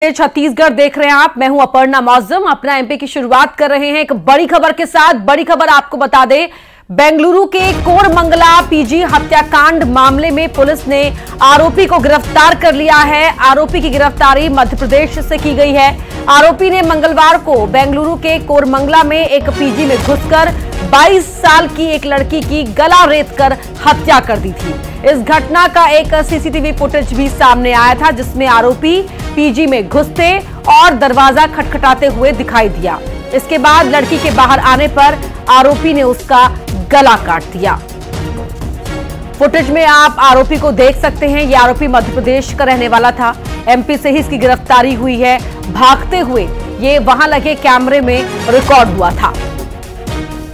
छत्तीसगढ़ देख रहे हैं आप। मैं हूं अपर्णा मौजम। अपना एमपी की शुरुआत कर रहे हैं एक बड़ी खबर के साथ। बड़ी खबर आपको बता दें, बेंगलुरु के कोरमंगला पीजी हत्याकांड मामले में पुलिस ने आरोपी को गिरफ्तार कर लिया है। आरोपी की गिरफ्तारी मध्य प्रदेश से की गई है। आरोपी ने मंगलवार को बेंगलुरु के कोरमंगला में एक पीजी में घुसकर 22 साल की एक लड़की की गला रेतकर हत्या कर दी थी। इस घटना का एक सीसीटीवी फुटेज भी सामने आया था, जिसमें आरोपी पीजी में घुसते और दरवाजा खटखटाते हुए दिखाई दिया। इसके बाद लड़की के बाहर आने पर आरोपी ने उसका गला काट दिया। फुटेज में आप आरोपी को देख सकते हैं। यह आरोपी मध्य प्रदेश का रहने वाला था। एमपी से ही इसकी गिरफ्तारी हुई है। भागते हुए ये वहां लगे कैमरे में रिकॉर्ड हुआ था।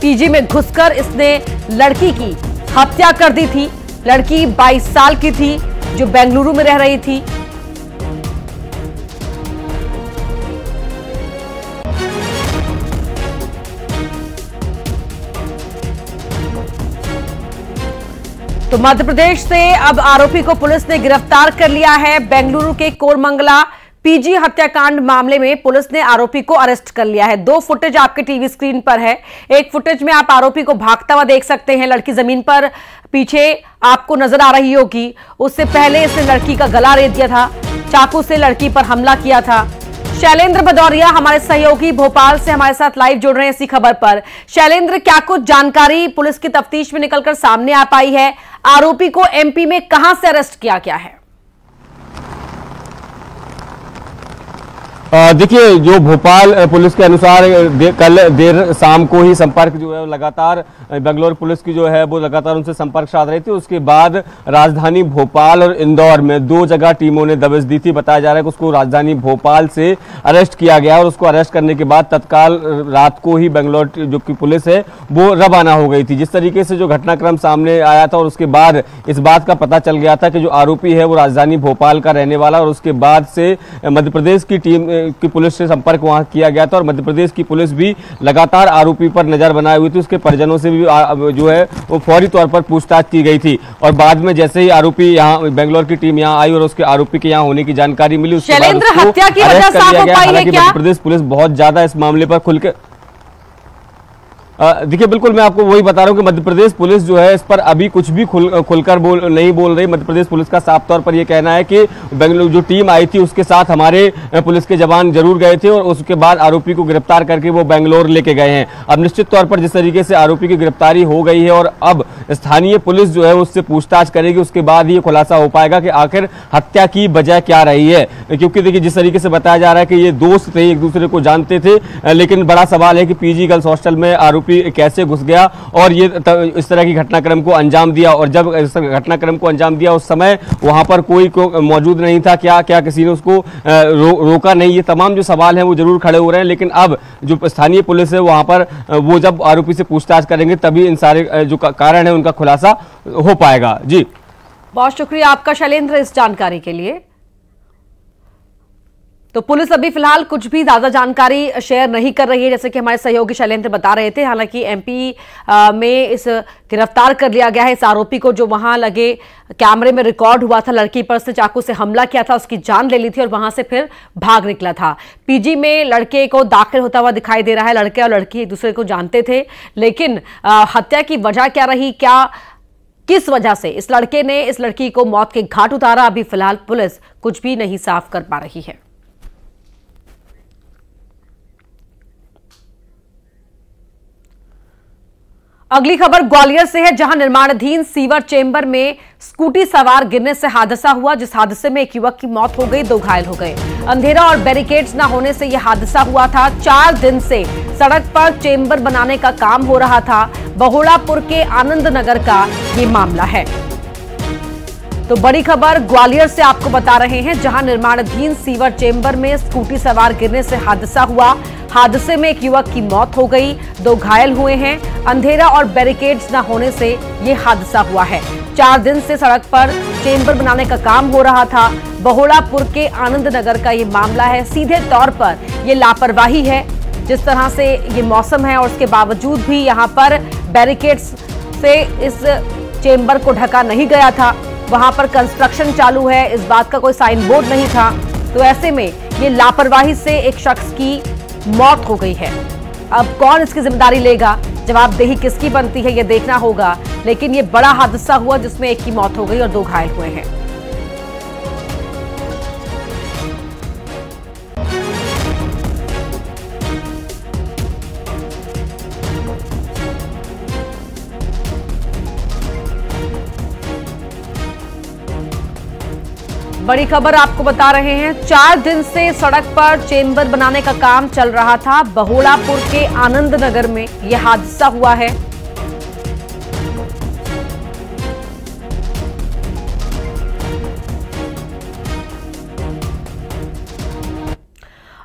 पीजी में घुसकर इसने लड़की की हत्या कर दी थी। लड़की 22 साल की थी जो बेंगलुरु में रह रही थी। तो मध्य प्रदेश से अब आरोपी को पुलिस ने गिरफ्तार कर लिया है। बेंगलुरु के कोरमंगला पीजी हत्याकांड मामले में पुलिस ने आरोपी को अरेस्ट कर लिया है। दो फुटेज आपके टीवी स्क्रीन पर है। एक फुटेज में आप आरोपी को भागता हुआ देख सकते हैं। लड़की जमीन पर पीछे आपको नजर आ रही होगी। उससे पहले इसने लड़की का गला रेत दिया था। चाकू से लड़की पर हमला किया था। शैलेंद्र भदौरिया हमारे सहयोगी भोपाल से हमारे साथ लाइव जुड़ रहे हैं इसी खबर पर। शैलेंद्र, क्या कुछ जानकारी पुलिस की तफ्तीश में निकलकर सामने आ पाई है? आरोपी को एमपी में कहां से अरेस्ट किया गया है? देखिए, जो भोपाल पुलिस के अनुसार कल देर शाम को ही संपर्क जो है लगातार बेंगलोर पुलिस की जो है वो लगातार उनसे संपर्क साध रही थी। उसके बाद राजधानी भोपाल और इंदौर में दो जगह टीमों ने दबिश दी थी। बताया जा रहा है कि उसको राजधानी भोपाल से अरेस्ट किया गया और उसको अरेस्ट करने के बाद तत्काल रात को ही बेंगलोर जो की पुलिस है वो रवाना हो गई थी। जिस तरीके से जो घटनाक्रम सामने आया था और उसके बाद इस बात का पता चल गया था कि जो आरोपी है वो राजधानी भोपाल का रहने वाला, और उसके बाद से मध्य प्रदेश की टीम की पुलिस से संपर्क वहां किया गया था और मध्य प्रदेश की पुलिस भी लगातार आरोपी पर नजर बनाए हुई थी। उसके परिजनों से भी जो है वो फौरी तौर पर पूछताछ की गई थी और बाद में जैसे ही आरोपी यहाँ बेंगलोर की टीम यहाँ आई और उसके आरोपी के यहाँ होने की जानकारी मिली, उसके बाद उसको हत्या की वजह साफ हो पाई है क्या? मध्य प्रदेश पुलिस बहुत ज्यादा इस मामले पर खुलकर देखिए, बिल्कुल मैं आपको वही बता रहा हूं कि मध्य प्रदेश पुलिस जो है इस पर अभी कुछ भी खुलकर नहीं बोल रही। मध्य प्रदेश पुलिस का साफ तौर पर यह कहना है कि बेंगलुरु जो टीम आई थी उसके साथ हमारे पुलिस के जवान जरूर गए थे और उसके बाद आरोपी को गिरफ्तार करके वो बेंगलोर लेके गए हैं। अब निश्चित तौर पर जिस तरीके से आरोपी की गिरफ्तारी हो गई है और अब स्थानीय पुलिस जो है उससे पूछताछ करेगी, उसके बाद ही खुलासा हो पाएगा कि आखिर हत्या की वजह क्या रही है। क्योंकि देखिए, जिस तरीके से बताया जा रहा है कि ये दोस्त थे, एक दूसरे को जानते थे, लेकिन बड़ा सवाल है कि पीजी गर्ल्स हॉस्टल में आरोपी कैसे घुस गया और ये इस तरह की घटनाक्रम को अंजाम दिया। और जब इस घटनाक्रम को अंजाम दिया उस समय वहां पर कोई मौजूद नहीं था क्या? क्या किसी ने उसको रोका नहीं? ये तमाम जो सवाल हैं वो जरूर खड़े हो रहे हैं। लेकिन अब जो स्थानीय पुलिस है वहां पर वो जब आरोपी से पूछताछ करेंगे तभी इन सारे जो कारण है उनका खुलासा हो पाएगा। जी, बहुत शुक्रिया आपका शैलेंद्र इस जानकारी के लिए। तो पुलिस अभी फिलहाल कुछ भी ज्यादा जानकारी शेयर नहीं कर रही है, जैसे कि हमारे सहयोगी शैलेंद्र बता रहे थे। हालांकि एमपी में इस गिरफ्तार कर लिया गया है इस आरोपी को, जो वहां लगे कैमरे में रिकॉर्ड हुआ था। लड़की पर से चाकू से हमला किया था, उसकी जान ले ली थी और वहां से फिर भाग निकला था। पीजी में लड़के को दाखिल होता हुआ दिखाई दे रहा है। लड़के और लड़की एक दूसरे को जानते थे, लेकिन हत्या की वजह क्या रही, क्या किस वजह से इस लड़के ने इस लड़की को मौत के घाट उतारा, अभी फिलहाल पुलिस कुछ भी नहीं साफ कर पा रही है। अगली खबर ग्वालियर से है, जहां निर्माणाधीन सीवर चेंबर में स्कूटी सवार गिरने से हादसा हुआ, जिस हादसे में एक युवक की मौत हो गई, 2 घायल हो गए। अंधेरा और बैरिकेड्स न होने से यह हादसा हुआ था। 4 दिन से सड़क पर चेंबर बनाने का काम हो रहा था। बहोड़ापुर के आनंद नगर का ये मामला है। तो बड़ी खबर ग्वालियर से आपको बता रहे हैं, जहां निर्माणाधीन सीवर चेंबर में स्कूटी सवार गिरने से हादसा हुआ। हादसे में एक युवक की मौत हो गई, 2 घायल हुए हैं। अंधेरा और बैरिकेड्स न होने से यह हादसा हुआ है। 4 दिन से सड़क पर चेंबर बनाने का काम हो रहा था। बहोड़ापुर के आनंद नगर का ये मामला है। सीधे तौर पर यह लापरवाही है। जिस तरह से ये मौसम है और उसके बावजूद भी यहाँ पर बैरिकेड्स से इस चेंबर को ढका नहीं गया था। वहां पर कंस्ट्रक्शन चालू है, इस बात का कोई साइन बोर्ड नहीं था। तो ऐसे में ये लापरवाही से एक शख्स की मौत हो गई है। अब कौन इसकी जिम्मेदारी लेगा, जवाबदेही किसकी बनती है, ये देखना होगा। लेकिन ये बड़ा हादसा हुआ जिसमें एक की मौत हो गई और 2 घायल हुए हैं। बड़ी खबर आपको बता रहे हैं, 4 दिन से सड़क पर चेंबर बनाने का काम चल रहा था। बहोड़ापुर के आनंद नगर में यह हादसा हुआ है।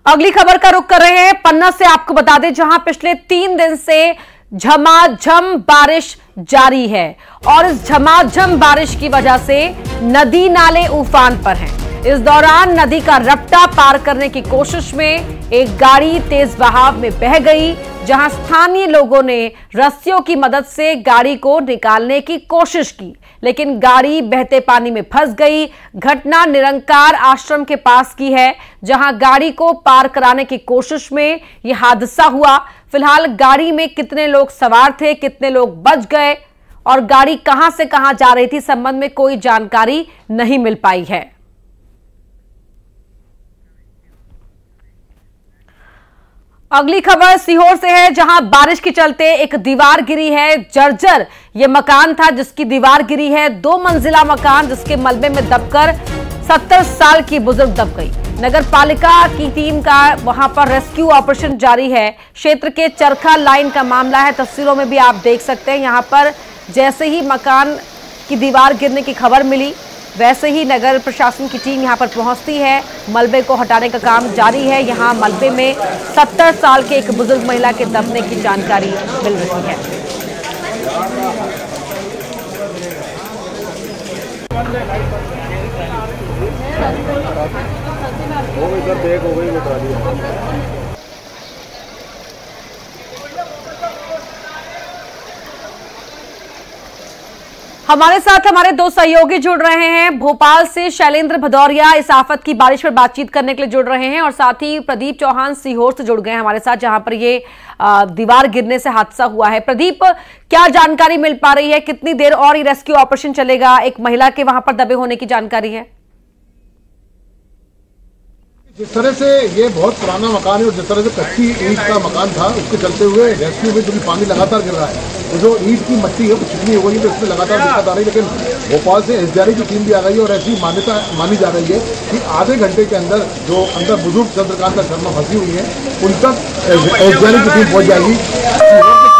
अगली खबर का रुख कर रहे हैं, पन्ना से आपको बता दें, जहां पिछले 3 दिन से झमाझम बारिश जारी है और इस झमाझम बारिश की वजह से नदी नाले उफान पर हैं। इस दौरान नदी का रपटा पार करने की कोशिश में एक गाड़ी तेज बहाव में बह गई, जहां स्थानीय लोगों ने रस्सियों की मदद से गाड़ी को निकालने की कोशिश की, लेकिन गाड़ी बहते पानी में फंस गई। घटना निरंकार आश्रम के पास की है, जहां गाड़ी को पार कराने की कोशिश में यह हादसा हुआ। फिलहाल गाड़ी में कितने लोग सवार थे, कितने लोग बच गए और गाड़ी कहां से कहां जा रही थी, इस संबंध में कोई जानकारी नहीं मिल पाई है। अगली खबर सीहोर से है, जहां बारिश के चलते एक दीवार गिरी है। जर्जर यह मकान था जिसकी दीवार गिरी है। 2 मंजिला मकान जिसके मलबे में दबकर 70 साल की बुजुर्ग दब गई। नगर पालिका की टीम का वहां पर रेस्क्यू ऑपरेशन जारी है। क्षेत्र के चरखा लाइन का मामला है, तस्वीरों में भी आप देख सकते हैं। यहां पर जैसे ही मकान की दीवार गिरने की खबर मिली, वैसे ही नगर प्रशासन की टीम यहां पर पहुंचती है। मलबे को हटाने का काम जारी है। यहां मलबे में 70 साल के एक बुजुर्ग महिला के दबने की जानकारी मिल रही है। हमारे साथ हमारे 2 सहयोगी जुड़ रहे हैं। भोपाल से शैलेंद्र भदौरिया इस आफत की बारिश पर बातचीत करने के लिए जुड़ रहे हैं और साथ ही प्रदीप चौहान सीहोर से जुड़ गए हैं हमारे साथ, जहां पर ये दीवार गिरने से हादसा हुआ है। प्रदीप, क्या जानकारी मिल पा रही है, कितनी देर और ये रेस्क्यू ऑपरेशन चलेगा? एक महिला के वहां पर दबे होने की जानकारी है। जिस तरह से ये बहुत पुराना मकान है और जिस तरह से कच्ची ईंट का मकान था, उसके चलते हुए रेस्क्यू में जो पानी लगातार गिर रहा है, तो जो ईंट की मट्टी है वो चिकनी हो गई है, तो इसमें लगातार दिक्कत आ रही है। लेकिन भोपाल से एसडीआरएफ की टीम भी आ गई है और ऐसी मान्यता मानी जा रही है कि आधे घंटे के अंदर जो अंदर बुजुर्ग चंद्रकांता शर्मा फंसी हुई है, उन तक एसडीआरएफ की टीम पहुंच जाएगी।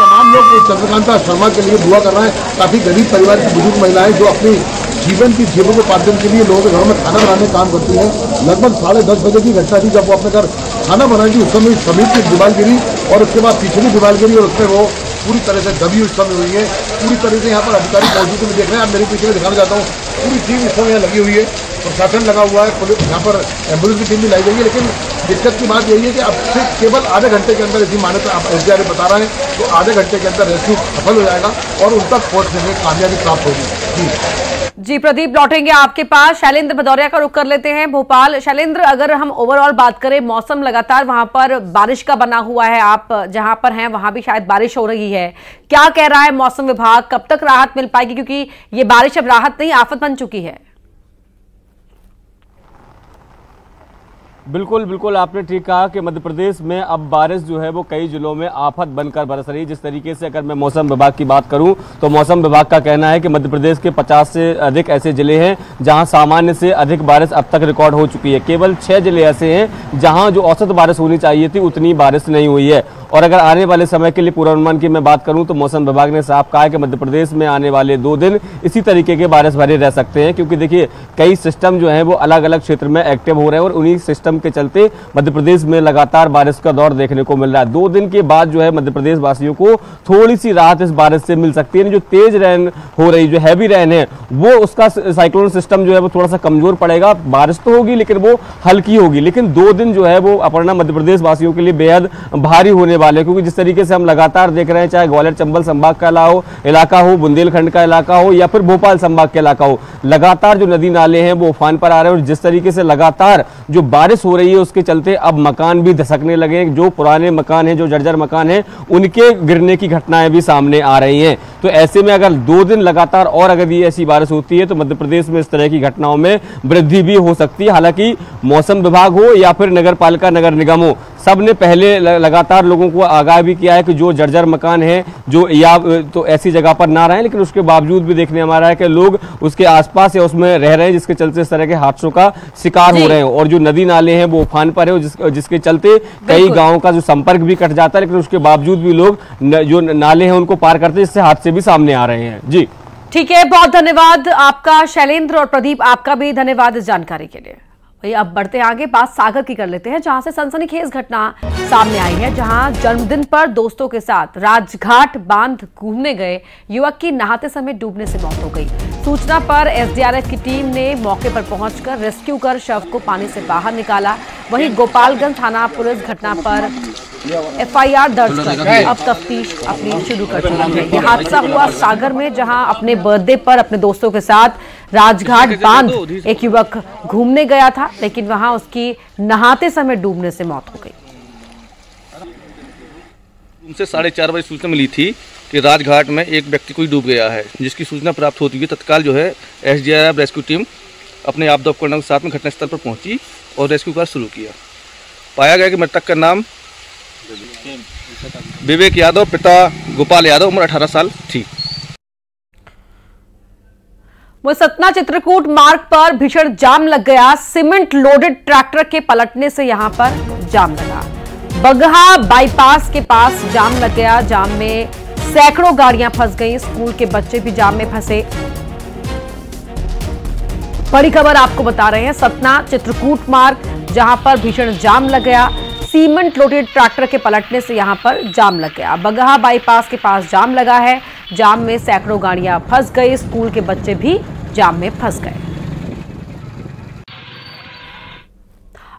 तमाम लोग चंद्रकांता शर्मा के लिए दुआ कर रहे हैं। काफी गरीब परिवार की बुजुर्ग महिलाएं जो अपनी जीवन की जीवनोपार्जन के लिए लोगों के घर में खाना बनाने का काम करती है। लगभग 10:30 बजे की घटना थी जब वो अपने घर खाना बनाई, उस समय समीप की दीवार गिरी और उसके बाद पिछली दीवार गिरी और उसमें वो पूरी तरह से दबी उस समय हुई है। पूरी तरह से यहाँ पर अधिकारी मौजूद में देख रहे हैं। आप मेरे पीछे में दिखाना चाहता हूँ, पूरी टीम इस समय यहाँ लगी हुई है, प्रशासन लगा हुआ है, पुलिस यहाँ पर एम्बुलेंस की टीम भी लाई गई है। लेकिन दिक्कत की बात यही है कि अब से केवल आधे घंटे के अंदर, इसी मान्यता एसडीआरएफ बता रहा है, तो आधे घंटे के अंदर रेस्क्यू सफल हो जाएगा और उन तक पहुँचने में कामयाबी प्राप्त होगी। जी प्रदीप, लौटेंगे आपके पास। शैलेंद्र भदौरिया का रुख कर लेते हैं भोपाल। शैलेंद्र, अगर हम ओवरऑल बात करें, मौसम लगातार वहां पर बारिश का बना हुआ है, आप जहां पर हैं वहां भी शायद बारिश हो रही है, क्या कह रहा है मौसम विभाग? कब तक राहत मिल पाएगी, क्योंकि ये बारिश अब राहत नहीं आफत बन चुकी है? बिल्कुल बिल्कुल, आपने ठीक कहा कि मध्य प्रदेश में अब बारिश जो है वो कई जिलों में आफत बनकर बरस रही है। जिस तरीके से अगर मैं मौसम विभाग की बात करूं तो मौसम विभाग का कहना है कि मध्य प्रदेश के 50 से अधिक ऐसे जिले हैं जहां सामान्य से अधिक बारिश अब तक रिकॉर्ड हो चुकी है। केवल 6 जिले ऐसे हैं जहां जो औसत बारिश होनी चाहिए थी उतनी बारिश नहीं हुई है। और अगर आने वाले समय के लिए पूर्वानुमान की मैं बात करूं तो मौसम विभाग ने साफ कहा है कि मध्य प्रदेश में आने वाले 2 दिन इसी तरीके के बारिश भरे रह सकते हैं, क्योंकि देखिए कई सिस्टम जो हैं वो अलग अलग क्षेत्र में एक्टिव हो रहे हैं और उन्हीं सिस्टम के चलते मध्य प्रदेश में लगातार बारिश का दौर देखने को मिल रहा है। 2 दिन के बाद जो है मध्य प्रदेश वासियों को थोड़ी सी राहत इस बारिश से मिल सकती है। जो तेज रेन हो रही, जो हैवी रेन है, वो उसका साइक्लोन सिस्टम जो है वो थोड़ा सा कमजोर पड़ेगा। बारिश तो होगी लेकिन वो हल्की होगी। लेकिन 2 दिन जो है वो अपर्णा मध्य प्रदेश वासियों के लिए बेहद भारी होने वाले, क्योंकि जिस तरीके से हम लगातार देख रहे हैं, चाहे ग्वालियर चंबल संभाग का इलाका हो, बुंदेलखंड का इलाका हो या फिर भोपाल संभाग का इलाका हो, लगातार जो नदी नाले हैं वो उफान पर आ रहे हैं। और जिस तरीके से लगातार जो बारिश हो रही है उसके चलते अब मकान भी धसकने लगे, जो पुराने मकान हैं, जो जर्जर मकान हैं, उनके गिरने की घटनाएं भी सामने आ रही हैं। तो ऐसे में अगर 2 दिन लगातार और अगर ये ऐसी बारिश होती है तो मध्य प्रदेश में इस तरह की घटनाओं में वृद्धि भी हो सकती है। हालांकि मौसम विभाग हो या फिर नगर पालिका, नगर निगम हो, सब ने पहले लगातार लोगों को आगाह भी किया है कि जो जर्जर मकान है जो या तो ऐसी जगह पर ना रहें, लेकिन उसके बावजूद भी देखने में आ रहा है कि लोग उसके आसपास या उसमें रह रहे हैं, जिसके चलते इस तरह के हादसों का शिकार हो रहे हैं। और जो नदी नाले हैं वो उफान पर है, जिसके चलते कई गाँवों का जो संपर्क भी कट जाता है, लेकिन उसके बावजूद भी लोग जो नाले हैं उनको पार करते हैं, जिससे हादसे भी सामने आ रहे हैं। जी ठीक है, बहुत धन्यवाद आपका शैलेंद्र, और प्रदीप आपका भी धन्यवाद इस जानकारी के लिए। भाई अब बढ़ते आगे, बात सागर की कर लेते हैं, जहां से सनसनीखेज घटना सामने आई है, जहां जन्मदिन पर दोस्तों के साथ राजघाट बांध घूमने गए युवक की नहाते समय डूबने से मौत हो गई। सूचना पर एसडीआरएफ की टीम ने मौके पर पहुंचकर रेस्क्यू कर शव को पानी से बाहर निकाला। वहीं गोपालगंज थाना पुलिस घटना पर एफआईआर दर्ज कर अब तफ्तीश अपनी शुरू कर चुकी है। यह हादसा हुआ सागर में, जहां अपने बर्थडे पर अपने दोस्तों के साथ राजघाट बांध एक युवक घूमने गया था, लेकिन वहां उसकी नहाते समय डूबने से मौत हो गई। उनसे 4:30 बजे सूचना मिली थी कि राजघाट में एक व्यक्ति कोई डूब गया है, जिसकी सूचना प्राप्त होती हुई तत्काल जो है एसडीआरएफ रेस्क्यू टीम अपने आपदा उपकरणों के साथ में घटनास्थल पर पहुंची और रेस्क्यू कार्य शुरू किया। पाया गया कि मृतक का नाम विवेक यादव, पिता गोपाल यादव, उम्र 18 साल थी। वो सतना चित्रकूट मार्ग पर भीषण जाम लग गया। सीमेंट लोडेड ट्रैक्टर के पलटने से यहां पर जाम लगा। बगहा बाईपास के पास जाम लग गया। जाम में सैकड़ों गाड़ियां फंस गई। स्कूल के बच्चे भी जाम में फंसे। बड़ी खबर आपको बता रहे हैं, सतना चित्रकूट मार्ग जहां पर भीषण जाम लग गया। सीमेंट लोडेड ट्रैक्टर के पलटने से यहां पर जाम लग गया। बगहा बाईपास के पास जाम लगा है। जाम में सैकड़ों गाड़ियां फंस गई। स्कूल के बच्चे भी जाम में फंस गए।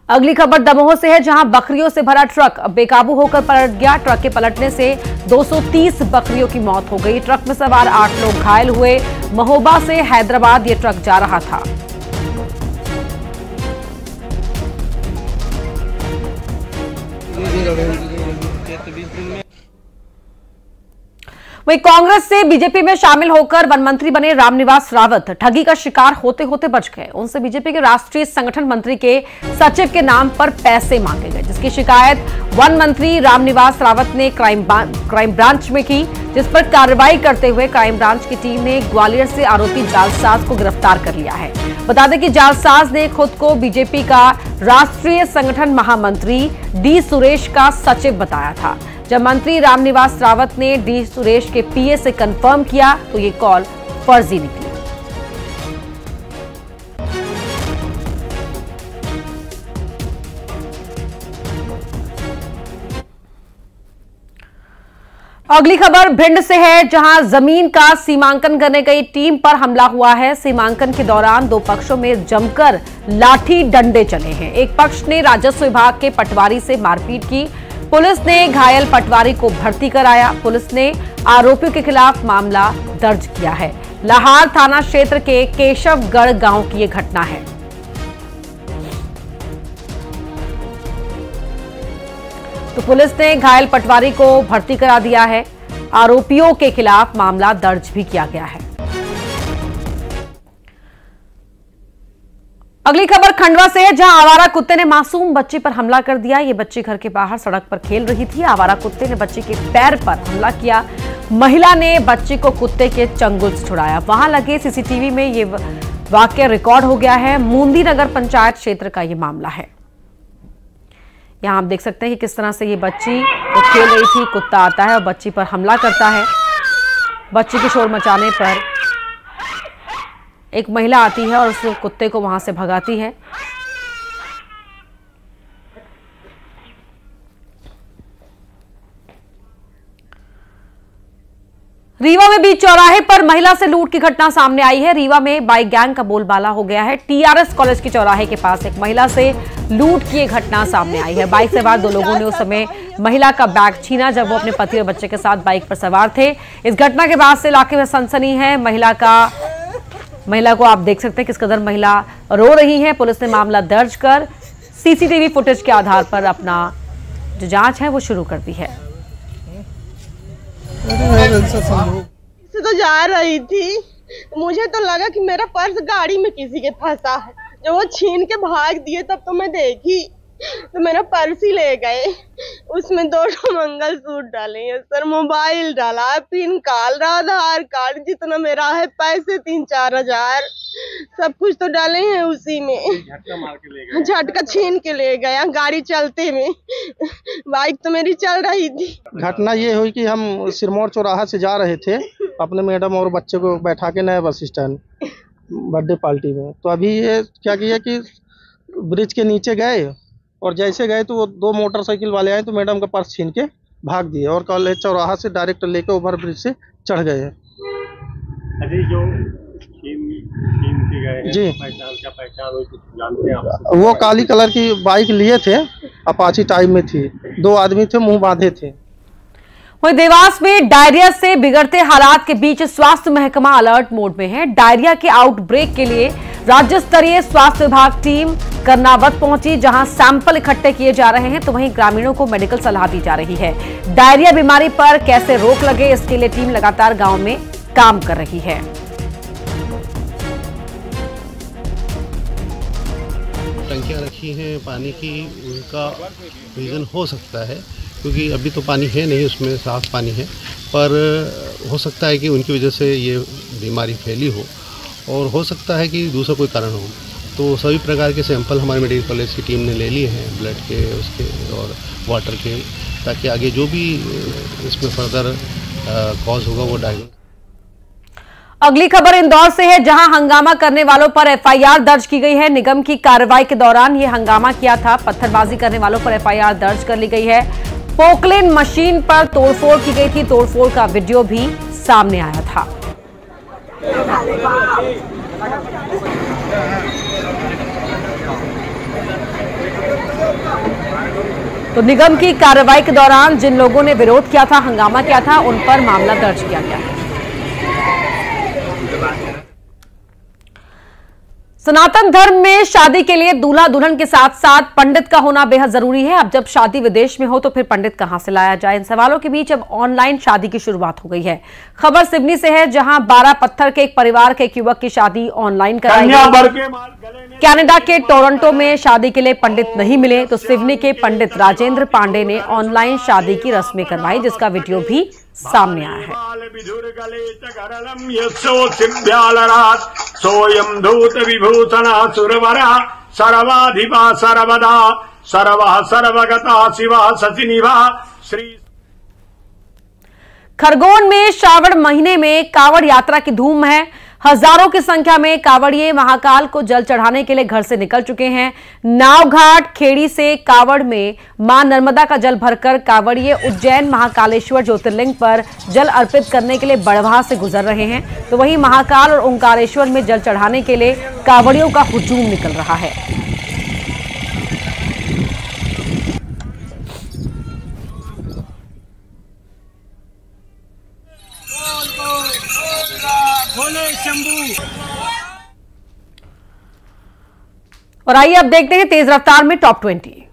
अगली खबर दमोह से है, जहां बकरियों से भरा ट्रक बेकाबू होकर पलट गया। ट्रक के पलटने से 230 बकरियों की मौत हो गई। ट्रक में सवार 8 लोग घायल हुए। महोबा से हैदराबाद ये ट्रक जा रहा था। वहीं कांग्रेस से बीजेपी में शामिल होकर वन मंत्री बने रामनिवास रावत ठगी का शिकार होते होते बच गए। उनसे बीजेपी के राष्ट्रीय संगठन मंत्री के सचिव के नाम पर पैसे मांगे गए, जिसकी शिकायत वन मंत्री रामनिवास रावत ने क्राइम ब्रांच में की, जिस पर कार्रवाई करते हुए क्राइम ब्रांच की टीम ने ग्वालियर से आरोपी जालसाज को गिरफ्तार कर लिया है। बता दें कि जालसाज ने खुद को बीजेपी का राष्ट्रीय संगठन महामंत्री डी सुरेश का सचिव बताया था। जब मंत्री रामनिवास रावत ने डी सुरेश के पीए से कंफर्म किया तो ये कॉल फर्जी निकली। अगली खबर भिंड से है, जहां जमीन का सीमांकन करने गई टीम पर हमला हुआ है। सीमांकन के दौरान दो पक्षों में जमकर लाठी डंडे चले हैं। एक पक्ष ने राजस्व विभाग के पटवारी से मारपीट की। पुलिस ने घायल पटवारी को भर्ती कराया। पुलिस ने आरोपियों के खिलाफ मामला दर्ज किया है। लाहार थाना क्षेत्र के केशवगढ़ गांव की यह घटना है। तो पुलिस ने घायल पटवारी को भर्ती करा दिया है। आरोपियों के खिलाफ मामला दर्ज भी किया गया है। अगली खबर खंडवा से है, जहां आवारा कुत्ते ने मासूम बच्ची पर हमला कर दिया। ये बच्ची घर के बाहर सड़क पर खेल रही थी। आवारा कुत्ते ने बच्ची के पैर पर हमला किया। महिला ने बच्ची को कुत्ते के चंगुल से छुड़ाया। वहां लगे सीसीटीवी में ये वाकया रिकॉर्ड हो गया है। मूंदी नगर पंचायत क्षेत्र का ये मामला है। यहां आप देख सकते हैं कि किस तरह से ये बच्ची तो खेल रही थी, कुत्ता आता है और बच्ची पर हमला करता है। बच्ची के शोर मचाने पर एक महिला आती है और उस कुत्ते को वहां से भगाती है। रीवा में बीच चौराहे पर महिला से लूट की घटना सामने आई है। रीवा में बाइक गैंग का बोलबाला हो गया है। टीआरएस कॉलेज के चौराहे के पास एक महिला से लूट की ये घटना सामने आई है। बाइक सवार 2 लोगों ने उस समय महिला का बैग छीना जब वो अपने पति और बच्चे के साथ बाइक पर सवार थे। इस घटना के बाद से इलाके में सनसनी है। महिला को आप देख सकते हैं किस कदर महिला रो रही है। पुलिस ने मामला दर्ज कर सीसीटीवी फुटेज के आधार पर अपना जो जांच है वो शुरू कर दी है। तो जा रही थी, मुझे तो लगा कि मेरा पर्स गाड़ी में किसी के फंसा है। जब वो छीन के भाग दिए तब तो मैं देखी तो मेरा पर्स ही ले गए। उसमें 2 मंगलसूत्र डाले हैं सर, मोबाइल डाला है, पिन कार्ड, आधार कार्ड, जितना मेरा है, पैसे 3-4 हजार, सब कुछ तो डाले हैं उसी में। झटका छीन के ले गया गाड़ी चलते में। बाइक तो मेरी चल रही थी। घटना ये हुई कि हम सिरमौर चौराहा से जा रहे थे अपने मैडम और बच्चे को बैठा के नया बस स्टैंड बर्थडे पार्टी में। तो अभी ये क्या किया कि ब्रिज के नीचे गए और जैसे गए तो वो 2 मोटरसाइकिल वाले आए तो मैडम का पर्स छीन के भाग दिए और कॉलेज चौराहा से डायरेक्ट लेके ओवर ब्रिज से चढ़ गए। अरे जो छीन के गए जी, पहचान जानते हैं आप? वो काली कलर की बाइक लिए थे, अपाची टाइप में थी, 2 आदमी थे, मुंह बांधे थे। वहीं देवास में डायरिया से बिगड़ते हालात के बीच स्वास्थ्य महकमा अलर्ट मोड में है। डायरिया के आउटब्रेक के लिए राज्य स्तरीय स्वास्थ्य विभाग टीम करनावत पहुंची, जहां सैंपल इकट्ठे किए जा रहे हैं तो वहीं ग्रामीणों को मेडिकल सलाह दी जा रही है। डायरिया बीमारी पर कैसे रोक लगे, इसके लिए टीम लगातार गांव में काम कर रही है। टंकियां रखी हैं पानी की, उनका रीज़न हो सकता है क्योंकि अभी तो पानी है नहीं, उसमें साफ पानी है, पर हो सकता है कि उनकी वजह से ये बीमारी फैली हो और हो सकता है कि दूसरा कोई कारण हो। तो सभी प्रकार के सैंपल हमारे मेडिकल कॉलेज की टीम ने ले लिए हैं, ब्लड के, उसके और वाटर के, ताकि आगे जो भी इसमें फर्दर कॉज होगा वो डायग्नोस। अगली खबर इंदौर से है, जहां हंगामा करने वालों पर एफआईआर दर्ज की गई है। निगम की कार्रवाई के दौरान ये हंगामा किया था। पत्थरबाजी करने वालों पर एफआईआर दर्ज कर ली गई है। पोकलेन मशीन पर तोड़फोड़ की गई थी। तोड़फोड़ का वीडियो भी सामने आया था। तो निगम की कार्रवाई के दौरान जिन लोगों ने विरोध किया था, हंगामा किया था, उन पर मामला दर्ज किया गया है। सनातन धर्म में शादी के लिए दूल्हा दुल्हन के साथ साथ पंडित का होना बेहद जरूरी है। अब जब शादी विदेश में हो तो फिर पंडित कहां से लाया जाए, इन सवालों के बीच अब ऑनलाइन शादी की शुरुआत हो गई है। खबर सिवनी से है, जहां 12 पत्थर के एक परिवार के एक युवक की शादी ऑनलाइन कराई गई। कनाडा के टोरंटो में शादी के लिए पंडित नहीं मिले तो सिवनी के पंडित राजेंद्र पांडे ने ऑनलाइन शादी की रस्में करवाई, जिसका वीडियो भी सामने आया है। सोयम धूत विभूषणा सुरवरा सर्वाधिपा सर्वदा सर्वः सर्वगता शिवा सचिनिभा श्री। खरगोन में श्रावण महीने में कांवड़ यात्रा की धूम है। हजारों की संख्या में कांवड़िए महाकाल को जल चढ़ाने के लिए घर से निकल चुके हैं। नावघाट खेड़ी से कांवड़ में मां नर्मदा का जल भरकर कांवड़िए उज्जैन महाकालेश्वर ज्योतिर्लिंग पर जल अर्पित करने के लिए बड़वाह से गुजर रहे हैं। तो वहीं महाकाल और ओंकारेश्वर में जल चढ़ाने के लिए कांवड़ियों का हुजूम निकल रहा है। और आइए अब देखते हैं तेज रफ्तार में टॉप 20।